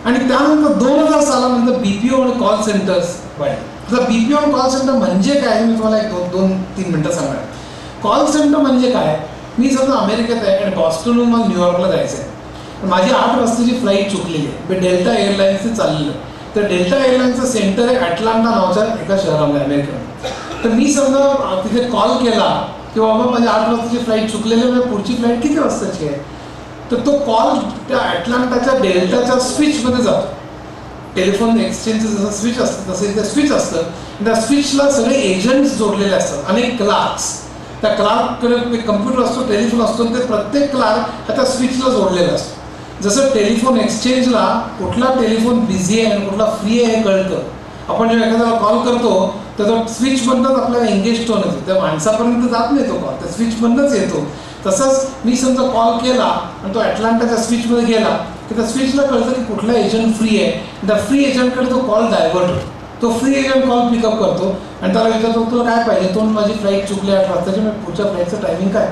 आणि त्यानंतर 2000 सालानंतर BPO आणि कॉल सेंटर्स वाढले. आता BPO आणि कॉल सेंटर म्हणजे काय मी तुम्हाला एक 2-3 मिनटं सांगणार. कॉल सेंटर म्हणजे काय, मी समजा अमेरिकेत आहे आणि बॉस्टनहून मला न्यूयॉर्कला जायचं आहे. माझी 8 वाजताची फ्लाईट चुकलेली आहे. मी डेल्टा एअरलाईन्सने चाललेलं. तर डेल्टा एअरलाईन्सचं सेंटर आहे अटलांटा नावाच्या एका शहरामध्ये अमेरिकेमध्ये. तर मी समजा तिथे कॉल केला की बाबा माझी 8 वाजताची फ्लाईट चुकलेली आहे, म्हणजे पुढची फ्लाईट किती वाजताची आहे. तर तो कॉल त्या अटलांटाच्या डेल्टाच्या स्विचमध्ये जातो. टेलिफोन एक्सचेंजचं जसं स्विच असतं तसं इथे स्विच असतं. त्या स्विचला सगळे एजंट्स जोडलेले असतात, अनेक क्लार्क्स. त्या क्लार्ककडे कम्प्युटर असतो, टेलिफोन असतो, ते प्रत्येक क्लार्क हा त्या स्विचला जोडलेला असतो. जसं टेलिफोन एक्सचेंजला कुठला टेलिफोन बिझी आहे आणि कुठला फ्री आहे हे कळतं. आपण जेव्हा एखाद्याला कॉल करतो तर तो स्विच बंदच आपल्याला एंगेज टोन येतो, त्या माणसापर्यंत जात नाही तो कॉल, त्या स्विच बंदच येतो. तसंच मी समजा कॉल केला आणि तो अटलांटाच्या स्विचमध्ये गेला की त्या स्विचला कळतं की कुठला एजंट फ्री आहे. त्या फ्री एजंटकडे तो कॉल डायव्हर्ट होतो. तो फ्री एजंट कॉल पिकअप करतो आणि त्याला विचारतो तुला काय पाहिजे. तो माझी फ्लाईट चुकली 8 वाजताची, मग पुढच्या फ्लाईटचं टायमिंग काय.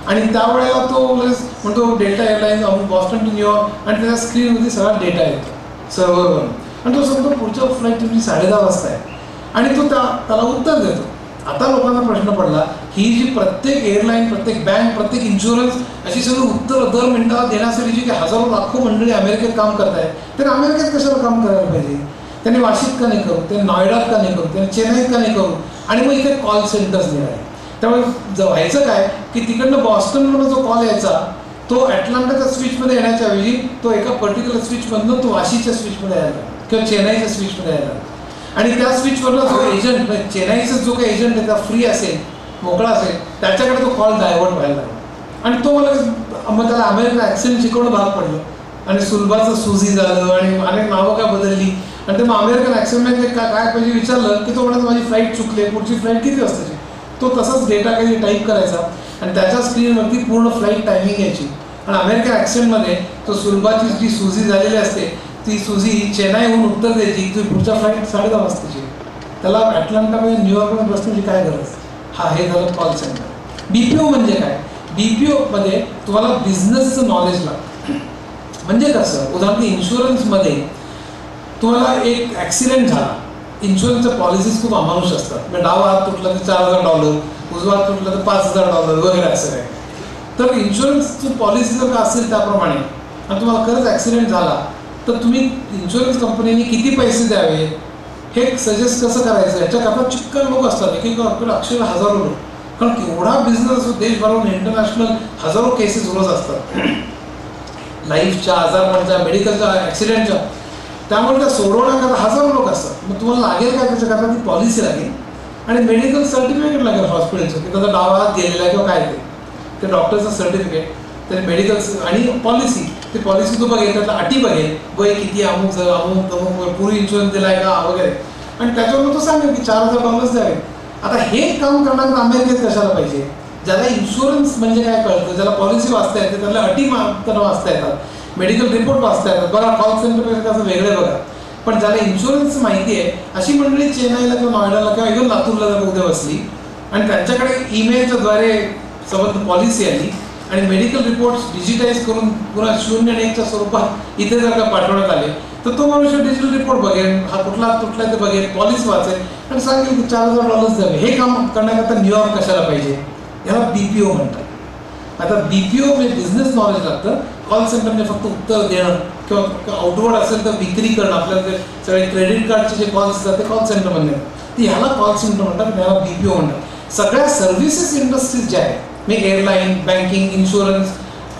आणि त्यावेळेला तो म्हणतो Delta Airlines Boston to New York, आणि त्याच्या स्क्रीनमध्ये सगळा डेटा येतो सर्व्हरवर. आणि तो सांगतो पुढच्या फ्लाईट तुमची 10:30 वाजता आहे. आणि तो त्याला उत्तर देतो. आता लोकांना प्रश्न पडला, ही जी प्रत्येक एअरलाईन, प्रत्येक बँक, प्रत्येक इन्शुरन्स अशी सगळी उत्तर दर मिनिटाला देण्यासाठी जी हजारो लाखो मंडळी अमेरिकेत काम करत आहेत, त्यांनी अमेरिकेत कशाला काम करायला पाहिजे. त्यांनी वाशीत का नाही करू, त्यांनी नॉयडात का नाही करू, त्यांनी चेन्नईत का नाही करू. आणि मग इथे कॉल सेंटर्स निघाले. त्यामुळे व्हायचं काय की तिकडनं बॉस्टनमधून जो कॉल यायचा तो अटलांटाच्या स्विचमध्ये येण्याच्या ऐवजी तो एका पर्टिक्युलर स्विचमधून तो वाशीच्या स्विचमध्ये यायला किंवा चेन्नईच्या स्विचमध्ये यायला. आणि त्या स्विचवरला जो एजंट, चेन्नईचा जो काही एजंट आहे त्या फ्री असेल, मोकळा असेल, त्याच्याकडे तो कॉल डायव्हर्ट व्हायला लागला. आणि तो मला मग त्याला अमेरिकन ॲक्सेंट शिकवणं भाग पडलं. आणि सुलभाचं सुझी झालं आणि अनेक नावं काय बदलली. आणि ते मग अमेरिकन ॲक्सेंटमध्ये काय पाहिजे विचारलं की तो म्हणाला माझी फ्लाईट चुकली, पुढची फ्लाईट किती वाजताची. तो तसाच डेटा काही टाईप करायचा आणि त्याच्या स्क्रीनवरती पूर्ण फ्लाईट टायमिंग यायची. आणि अमेरिकन ॲक्सेंटमध्ये तो सुलभाची जी सुझी झालेली असते ती सुझी चेन्नईहून उत्तर द्यायची की पुढच्या फ्लाईट 10:30 वाजताची. त्याला अटलांटामध्ये न्यूयॉर्कमध्ये बसण्याची काय गरज. हे झालं कॉल सेंटर. BPO म्हणजे काय, BPOमध्ये तुम्हाला बिझनेसचं नॉलेज लागतं. म्हणजे कसं, उदाहरणार्थ इन्शुरन्समध्ये तुम्हाला एक ॲक्सिडेंट झाला, इन्शुरन्सच्या पॉलिसीज खूप अमानुष असतात. म्हणजे डावा हात तुटला तर $4,000, उजवा हात तुटला तर $5,000 वगैरे असं काय. तर इन्शुरन्सची पॉलिसी जर का असेल त्याप्रमाणे आणि तुम्हाला खरंच ॲक्सिडेंट झाला तर तुम्ही इन्शुरन्स कंपनीने किती पैसे द्यावे हे सजेस्ट कसं करायचं याच्याकरता चिक्कन लोक असतात. एक आपल्याला अक्षर हजारो लोक, कारण केवढा बिझनेस असतो देशभरातून, इंटरनॅशनल हजारो केसेस रोज असतात लाईफच्या, आजारपणाच्या, मेडिकलच्या, ॲक्सिडेंटच्या. त्यामुळे त्या सोडवण्याकरता हजारो लोक असतात. मग तुम्हाला लागेल काय त्याच्याकरता ती पॉलिसी लागेल आणि मेडिकल सर्टिफिकेट लागेल हॉस्पिटलचं की त्याचा डावा हात गेलेला आहे किंवा काय ते डॉक्टरचं सर्टिफिकेट, ते मेडिकल आणि पॉलिसी. ती पॉलिसी तो बघेल, त्यातला अटी बघेल, वय किती, अमुक पूर्वी इन्शुरन्स दिला आहे का वगैरे. आणि त्याच्यावर तो सांगेल की $4,000 द्यावे. आता हे काम करणार अमेरिकेत कशाला पाहिजे. ज्याला इन्शुरन्स म्हणजे काय कळतं, ज्याला पॉलिसी वाचता येते, त्याला अटी त्यांना वाचता येतात, मेडिकल रिपोर्ट वाचता येतात. बघा कॉल सेंटर कसं वेगळे बघा. पण ज्याला इन्शुरन्स माहिती आहे अशी मंडळी चेन्नईला किंवा नॉयडाला किंवा इव्हन लातूरला जर उद्या बसली आणि त्यांच्याकडे ईमेलच्याद्वारे संबंध पॉलिसी आली आणि मेडिकल रिपोर्ट्स डिजिटाईज करून पुन्हा 0 आणि 1च्या स्वरूपात इथे जर का पाठवण्यात आले तर तो मनुष्य डिजिटल रिपोर्ट बघेल, हा कुठला तुटला ते बघेल, पॉलिसी वाचेल आणि सांगेल की $4,000 द्यावे. हे काम करण्याकरता न्यूयॉर्क कशाला पाहिजे. याला BPO म्हणतात. आता BPO म्हणजे बिझनेस नॉलेज लागतं. कॉल सेंटरने फक्त उत्तर देणं किंवा आउटवर्ड असेल तर विक्री करणं. आपल्याला ते सगळे क्रेडिट कार्डचे जे कॉल्स असतात ते कॉल सेंटर म्हणतात. ती ह्याला कॉल सेंटर म्हणतात, ह्याला BPO म्हणतात. सगळ्या सर्व्हिसेस इंडस्ट्रीज ज्या आहेत, मी एअरलाईन, बँकिंग, इन्शुरन्स,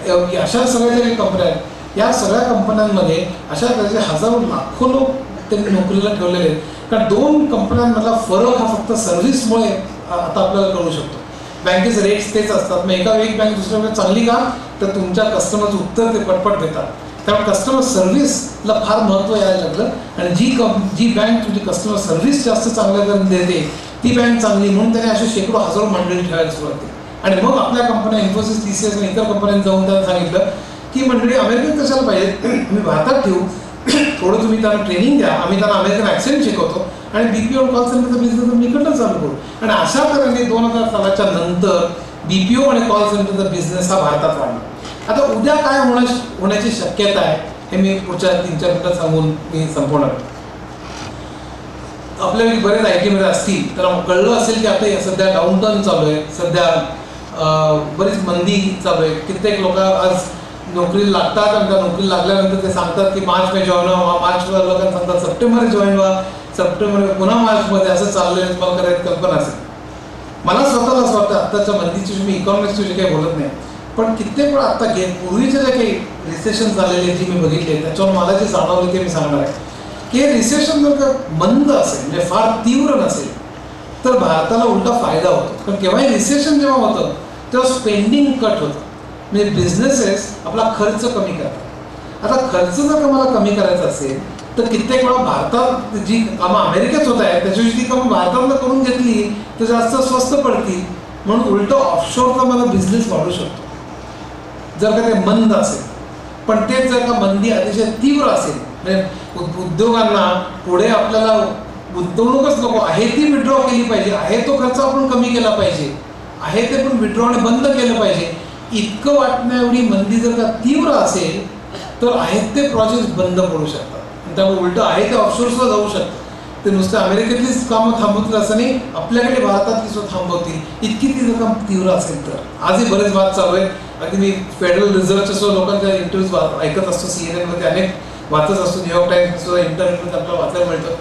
अशा सगळ्या ज्या काही कंपन्या आहेत, या सगळ्या कंपन्यांमध्ये अशा त्याचे हजारो लाखो लोक त्यांनी नोकरीला ठेवलेले आहेत. कारण 2 कंपन्यांमधला फरक हा फक्त सर्व्हिसमुळे आता आपल्याला कळू शकतो. बँकेचे रेट्स तेच असतात. मग एक बँक दुसऱ्या चांगली का, तर तुमच्या कस्टमरचं उत्तर ते पटपट देतात. त्यामुळे कस्टमर सर्व्हिसला फार महत्त्व यायला लागलं. आणि जी बँक तुमची कस्टमर सर्व्हिस जास्त चांगल्या देते ती बँक चांगली, म्हणून त्याने असे शेकडो हजारो मंडळी ठेवायला सुरुवात केली. आणि मग आपल्या कंपन्या इन्फोसिस, TCS आणि इतर कंपन्यांनी जाऊन त्यांना सांगितलं की मंडळी अमेरिकेत कशाला पाहिजे, आम्ही भारतात ठेवू, थोडं तुम्ही त्यांना ट्रेनिंग द्या, आम्ही त्यांना अमेरिकन ॲक्सेंट शिकवतो आणि BPO कॉल सेंटरचा बिझनेस आम्ही इकडनं चालू करू. आणि अशा तऱ्हेने 2000 सालाच्या नंतर BPO आणि कॉल सेंटरचा बिझनेस हा भारतात वाढला. आता उद्या काय होण्याची शक्यता आहे हे मी पुढच्या 3-4 मिनिटात सांगून मी संपवणार. आपल्या बरेच IT मध्ये असतील तर कळलं असेल की आता सध्या डाऊनटर्न चालू आहे, सध्या बरीच मंदी चालू आहे. कित्येक लोक आज नोकरीला लागतात आणि त्या नोकरीला लागल्यानंतर ते सांगतात की मार्च मध्ये जॉईन व्हा, मार्च लोकांना सांगतात सप्टेंबर जॉईन व्हा, सप्टेंबर पुन्हा मार्चमध्ये असं चाललंय. तुम्हाला करायची कल्पना असेल. मला स्वतःला असं वाटतं आत्ताच्या मंदीची मी इकॉनॉमिक्सची काही बोलत नाही, पण कित्येक वेळा आत्ता पूर्वीचे जे काही रिसेशन झालेले जी मी बघितले त्याच्यावर मला जे जाणवले ते मी सांगणार आहे की हे रिसेशन जर का मंद असेल म्हणजे फार तीव्र नसेल तर भारताला उलटा फायदा होतो. कारण केव्हाही रिसेशन जेव्हा होतं तेव्हा स्पेंडिंग कट होतं, म्हणजे बिझनेसेस आपला खर्च कमी करतात. आता खर्च जर का मला कमी करायचा असेल तर कित्येक वेळा भारतात जी कामं अमेरिकेत होत आहेत त्याच्याविषयी ती कामं भारतातनं करून घेतली तर जास्त स्वस्त पडतील, म्हणून उलटं ऑफशोरचा मला बिझनेस वाढू शकतो जर का ते मंद असेल. पण तेच जर का मंदी अतिशय तीव्र असेल म्हणजे उद्योगांना पुढे आपल्याला गुंतवणूकच नको आहे ती विड्रॉ केली पाहिजे, आहे तो खर्च आपण कमी केला पाहिजे, आहे ते पण विड्रॉ आणि बंद केलं पाहिजे, इतकं वाटण्याएवढी मंदी जर का तीव्र असेल तर आहेत ते प्रोजेक्ट बंद पडू शकतात. त्यामुळे उलटं आहे ते ऑफशोरसुद्धा जाऊ शकतं. ते नुसतं अमेरिकेतलीच कामं थांबवतील असं नाही, आपल्याकडे भारतातली सुद्धा थांबवतील इतकी ती जर का तीव्र असेल तर. आजही बरेच वाद चालू आहेत. अगदी मी फेडरल रिझर्व्हच्या सुद्धा लोकांच्या इंटरव्ह्यूज ऐकत असतो, CNN मध्ये अनेक वाचत असतो, न्यूयॉर्क टाइम्स सुद्धा इंटरनेटमध्ये आपल्याला वाचायला मिळतं.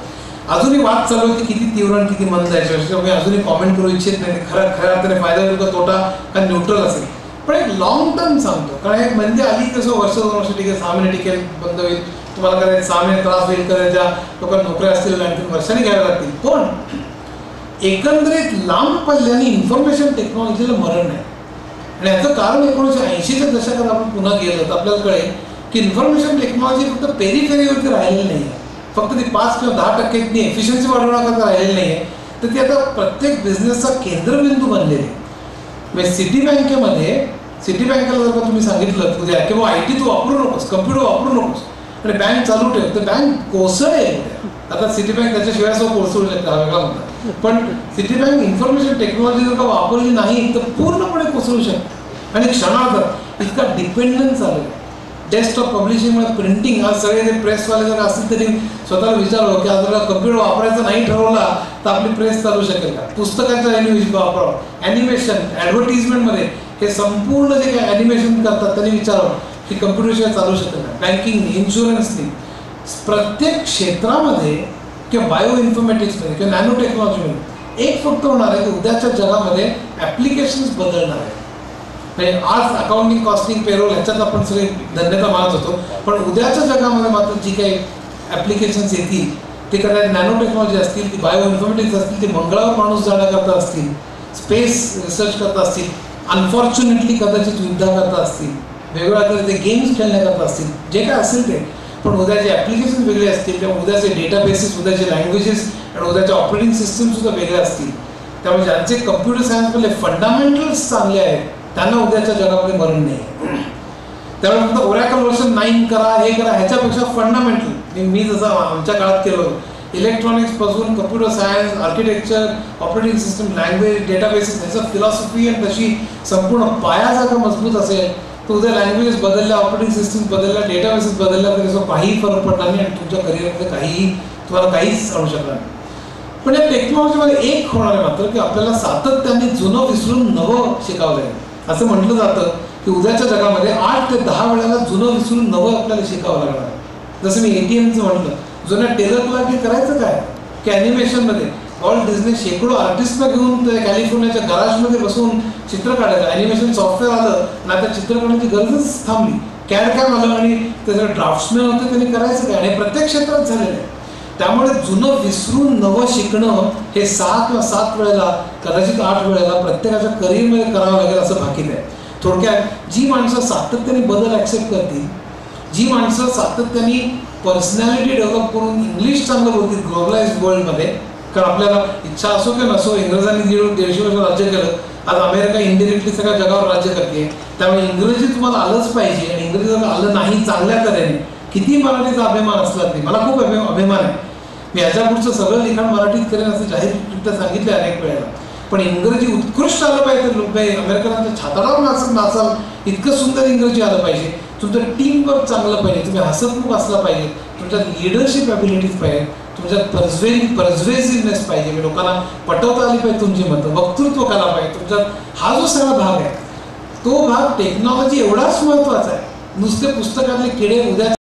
अजूनही वाद चालू आहे की किती तीव्र आणि किती मंद आहे. मी अजूनही कॉमेंट करू इच्छित नाही खऱ्या अर्थाने फायदा होईल का तोटा का न्यूट्रल असेल. पण एक लॉंग टर्म सांगतो, कारण एक म्हणजे आली कसं वर्ष 2 वर्ष टिकेल, 6 महिने टिकेल, बंद होईल, तुम्हाला करायचं 6 महिने त्रास होईल, करायच्या लोकांना नोकऱ्या असतील 3 वर्षांनी घ्याव्या लागतील. पण एकंदरीत लांब पल्ल्याने इन्फॉर्मेशन टेक्नॉलॉजीला मरण नाही. आणि याचं कारण 1980च्या दशकात आपण पुन्हा गेलो तर आपल्याला कळेल की इन्फॉर्मेशन टेक्नॉलॉजी फक्त पेरीफेरीवरती राहिलेली नाही आहे, फक्त ती 5 किंवा 10% एफिशियन्सी वाढवण्याकरता राहिलेली नाही आहे, तर ती आता प्रत्येक बिझनेसचा केंद्रबिंदू बनलेली आहे. म्हणजे सिटी बँकेला जर का तुम्ही सांगितलं उद्या की बाबा IT तू वापरू नकोस, कम्प्युटर वापरू नकोस आणि बँक चालू ठेव, तर बँक कोसळेल. आता सिटी बँक त्याच्याशिवाय असं कोसळू शकतं, हा वेगळा मुद्दा. पण सिटी बँक इन्फॉर्मेशन टेक्नॉलॉजी जर का वापरली नाही तर पूर्णपणे कोसळू शकते. आणि क्षणार्धात इतका डिपेंडन्स आलेला आहे. डेस्कटॉप पब्लिशिंगमुळे प्रिंटिंग, आज सगळे जे प्रेसवाले जर असतील तरी स्वतःला विचारावं की आज जर कम्प्युटर वापरायचा नाही ठरवला तर आपली प्रेस चालू शकेल का. पुस्तकांचा वापरावं, ॲनिमेशन, ॲडव्हर्टिजमेंटमध्ये हे संपूर्ण जे काही ॲनिमेशन करतात त्यांनी विचारावं की कम्प्युटरशिवाय चालू शकेल का. बँकिंग, इन्शुरन्सनी, प्रत्येक क्षेत्रामध्ये किंवा बायो इन्फॉर्मॅटिक्समध्ये किंवा नॅनो टेक्नॉलॉजीमध्ये एक फक्त होणार आहे की उद्याच्या जगामध्ये ॲप्लिकेशन्स बदलणार आहे. म्हणजे आज अकाउंटिंग, कॉस्टिंग, पेरोल ह्याच्यात आपण सगळे धन्यता मानत होतो, पण उद्याच्या जगामध्ये मात्र जी काही ॲप्लिकेशन्स येतील ते कदाचित नॅनो टेक्नॉलॉजी असतील, ती बायो इन्फॉर्मॅटिक्स असतील, ती मंगळावर माणूस जाण्याकरता असतील, स्पेस रिसर्च करता असतील, अनफॉर्च्युनेटली कदाचित युद्धाकरता असतील, वेगवेगळ्या तऱ्हेचे गेम्स खेळण्याकरता असतील, जे काय असेल ते. पण उद्याचे ॲप्लिकेशन वेगळे असतील किंवा उद्याचे डेटाबेसेस, उद्याचे लँग्वेजेस आणि उद्याचे ऑपरेटिंग सिस्टमसुद्धा वेगळे असतील. त्यामुळे ज्यांचे कम्प्युटर सायन्समधले फंडामेंटल्स चांगले आहेत त्यांना उद्याच्या जगामध्ये मरण नाही. त्यामुळे फक्त ओरॅकल वर्जन 9 करा, हे करा, ह्याच्यापेक्षा फंडामेंटल मी जसं आमच्या काळात केलं, इलेक्ट्रॉनिक्सपासून computer science, architecture, operating system, language, databases, ह्याचं फिलॉसॉफी आणि तशी संपूर्ण पाया जर का मजबूत असेल तर उद्या लँग्वेजेस बदलल्या, ऑपरेटिंग सिस्टम बदलल्या, डेटाबेसेस बदलल्या तरी त्याचा काहीही फरक पडणार नाही आणि तुमच्या करिअरमध्ये तुम्हाला काहीच आणू शकणार नाही. पण या टेक्नॉलॉजीमध्ये एक होणार आहे मात्र की आपल्याला सातत्याने जुनं विसरून नवं शिकावं लागेल. असं म्हटलं जातं की उद्याच्या जगामध्ये 8 ते 10 वेळेला जुनं विसरून नवं आपल्याला शिकावं लागणार आहे. जसं मी ATMचं म्हटलं, जुन्या टेलरला की करायचं काय की ॲनिमेशनमध्ये वॉल्ट डिझनी शेकडो आर्टिस्टला घेऊन त्या कॅलिफोर्नियाच्या गराजमध्ये बसून चित्र काढायचं. ॲनिमेशन सॉफ्टवेअर आलं आणि आता चित्र काढण्याची गरजच थांबली. कॅड आलं आणि त्याचं ड्राफ्ट्समॅन होतं, त्यांनी करायचं काय, आणि प्रत्येक क्षेत्रात झालेलं आहे. त्यामुळे जुनं विसरून नवं शिकणं हे 6 किंवा 7 वेळेला, कदाचित 8 वेळेला प्रत्येकाच्या करिअरमध्ये करावं लागेल असं भाकीत आहे. थोडक्यात जी माणसं सातत्याने बदल ॲक्सेप्ट करतील, जी माणसं सातत्याने पर्सनॅलिटी डेव्हलप करून इंग्लिश चांगलं बोलतील ग्लोबलाइज वर्ल्डमध्ये, कारण आपल्याला इच्छा असो किंवा नसो इंग्रजांनी 150 वर्ष राज्य केलं, आज अमेरिका इंडिरेक्टली सगळ्या जगावर राज्य करते. त्यामुळे इंग्रजी तुम्हाला आलंच पाहिजे आणि इंग्रजी जर आलं नाही चांगल्या तऱ्हेने, किती मराठीचा अभिमान असला तरी मला खूप अभिमान आहे. मी याच्या पुढचं सगळं लिखाण मराठीत करेन असं जाहीररित्या सांगितलं अनेक वेळेला. पण इंग्रजी उत्कृष्ट आलं पाहिजे तर लोक अमेरिकनांच्या छाताडावर नाचाल इतकं सुंदर इंग्रजी आलं पाहिजे. तुमचं टीमवर्क चांगलं पाहिजे, तुम्ही हसतमुख असला पाहिजे, तुमच्यात लिडरशिप ॲबिलिटीज पाहिजे, तुमच्यात परझ्वेसिव्हनेस पाहिजे, मी लोकांना पटवता आली पाहिजे तुमची मतं, वक्तृत्व कला पाहिजे तुमच्यात. हा जो सगळा भाग आहे तो भाग टेक्नॉलॉजी एवढाच महत्त्वाचा आहे. नुसते पुस्तकातले किडे उद्या